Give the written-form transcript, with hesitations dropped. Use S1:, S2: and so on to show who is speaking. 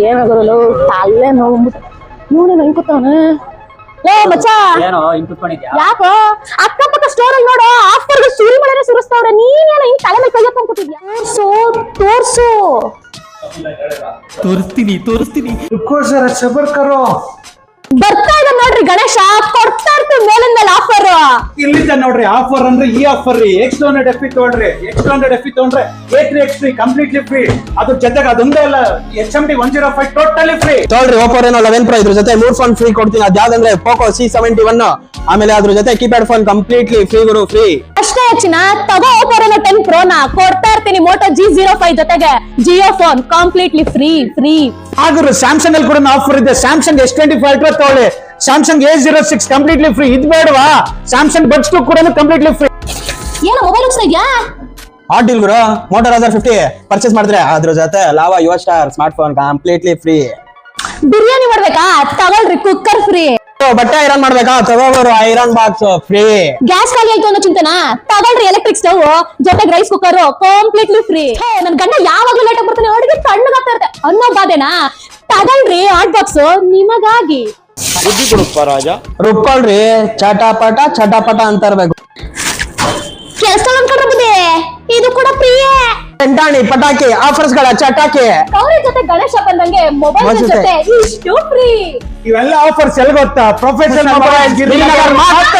S1: ಏನಾಗಲ್ಲ ತಲೆ ನೋಡ್ಬಿಟ್ಟು ಇವನೇ ನಂಗೆ ಕೂತವನ. ಲೋ ಮಚ್ಚ
S2: ಏನೋ ಹಿಂಗ್ ಕುತ್ಕೊಂಡಿದ್ಯಾ?
S1: ಯಾಕೋ ಅಕ್ಕಪಕ್ಕ ಸ್ಟೋರ್ ಅಲ್ಲಿ ನೋಡು ಆಫರ್ಗೆ ಸುರಿ ಮಳೆನೇ ಸುರಿಸ್ತಾವ್ರೆ, ನೀನೇನ ಹಿಂಗ್ ತಲೆ ಮೇಲೆ ಕೈಯಪ್ಪ ಕೂತಿದ್ಯಾ? ತೋರ್ಸು
S3: ತೋರಿಸ್ತೀನಿ
S4: ಸಬರ್ ಕರೋ.
S1: ಬರ್ತಾ ಇದೆ ನೋಡ್ರಿ ಗಣೇಶ, ಕೊಡ್ತಾ ಇರ್ತೀವಿ ಮೇಲಿನ ಮೇಲೆ ಆಫರ್.
S4: ಇಲ್ಲಿಂದ ನೋಡ್ರಿ ಆಫರ್ ಅಂದ್ರೆ ಈ ಆಫರ್ ರೀ. X200 FE ತಗೊಂಡ್ರಿ, X200 FE ತಗೊಂಡ್ರೆ A3X ಫ್ರೀ, ಕಂಪ್ಲೀಟ್ಲಿ ಫ್ರೀ. ಅದ್ರ ಜೊತೆಗೆ ಅದೊಂದೇ ಅಲ್ಲ, HMD 105 ಟೋಟಲಿ ಫ್ರೀ.
S3: ತೊಗೊಳ್ರಿ Oppo Reno 11 Pro, ಇದ್ರ ಜೊತೆ 3 ಫೋನ್ ಫ್ರೀ ಕೊಡ್ತೀನಿ. ಅದ್ಯಾವ್ದಂದ್ರೆ Poco C71, ಆಮೇಲೆ ಅದ್ರ ಜೊತೆ ಕೀಪ್ಯಾಡ್ ಫೋನ್ ಕಂಪ್ಲೀಟ್ಲಿ ಫ್ರೀ ಗುರು, ಫ್ರೀ.
S1: ಅಷ್ಟೇ ಹೆಚ್ಚಿನ ತಗೋ Oppo Reno 10 Pro ನ ಕೊಡ್ತಾ ಇರ್ತೀನಿ Moto G05 ಜೊತೆಗೆ ಜಿಯೋ ಫೋನ್ ಕಂಪ್ಲೀಟ್ಲಿ ಫ್ರೀ.
S4: ಹಾಗರು ಸ್ಯಾಮ್ಸಂಗ್ ಅಲ್ಲಿ ಕೂಡ ಆಫರ್ ಇದೆ. ಸ್ಯಾಮ್ಸಂಗ್ S25 Ultra ತಗೊಳ್ಳಿ, ಸ್ಯಾಮ್ಸಂಗ್ A06 ಕಂಪ್ಲೀಟ್ಲಿ ಫ್ರೀ. ಇದು ಬೇಡವಾ? ಸ್ಯಾಮ್ಸಂಗ್ ಬಡ್ಸ್ 2 ಕೂಡ ಕಂಪ್ಲೀಟ್ಲಿ ಫ್ರೀ.
S1: ಏನೋ ಮೊಬೈಲ್ ಉತ್ಸವ ಇದೆಯಾ?
S3: ಹಾಟ್ ಡೀಲ್ ಗುರು. Moto Razr 50 ಪರ್ಚೇಸ್ ಮಾಡಿದ್ರೆ ಅದ್ರ ಜೊತೆ ಲಾವಾ ಯುವ star smart phone completely free.
S1: Biryani ಮಾಡ್ಬೇಕಾ? ತಗೊಳ್ರಿ ಕುಕ್ಕರ್ ಫ್ರೀ.
S3: ಬಟ್ಟೆ ಐರನ್ ಮಾಡ್ಬೇಕಾ? ತಗೋಬರು ಐರನ್ ಬಾಕ್ಸ್ ಫ್ರೀ.
S1: ಗ್ಯಾಸ್ ಖಾಲಿ ಆಯ್ತು ಅನ್ನೋ ಚಿಂತೆನಾ? ತಗೊಳ್ರಿ ಎಲೆಕ್ಟ್ರಿಕ್ ಸ್ಟವ್ ಜೊತೆಗೆ ರೈಸ್ ಕುಕ್ಕರ್ ಕಂಪ್ಲೀಟ್ಲಿ ಫ್ರೀ. ನನ್ ಗಂಡ ಯಾವಾಗ್ಲೂ ಲೇಟ್ ಆಗಿ ಬರ್ತಾನೆ, ಅಡುಗೆ ತಣ್ಣಗಾಗ್ತಾ ಇರುತ್ತೆ ಅನ್ನೋ ಬಾಧೆನಾ? ತಗೊಳ್ರಿ ಹಾಟ್ ಬಾಕ್ಸ್ ನಿಮಗಾಗಿ.
S5: ಬುದ್ಧಿ ಕೊಡುಪ್ಪ ರಾಜ.
S3: ರುಬ್ಕೊಳ್ರಿ ಚಟಾಪಟ ಅಂತ ಇರ್ಬೇಕು.
S1: ಕೆಲಸ ಅನ್ಕೊಂಡ್ರೆ ಇದು ಕೂಡ ಫ್ರೀಯೇ.
S3: ಎಂಟಾಣಿ ಪಟಾಕಿ ಆಫರ್ಸ್ ಗಳ ಚಟಾಕಿ.
S1: ಗೌರಿ ಜೊತೆ ಗಣೇಶ ಬಂದಂಗೆ ಮೊಬೈಲ್ ಜೊತೆ ಇಷ್ಟು ಫ್ರೀ.
S4: ಇವೆಲ್ಲ ಆಫರ್ಸ್ ಎಲ್ಲಿ ಗೊತ್ತಾ? ಪ್ರೊಫೆಷನಲ್ ಮೊಬೈಲ್
S3: ಮಾತ್ರ.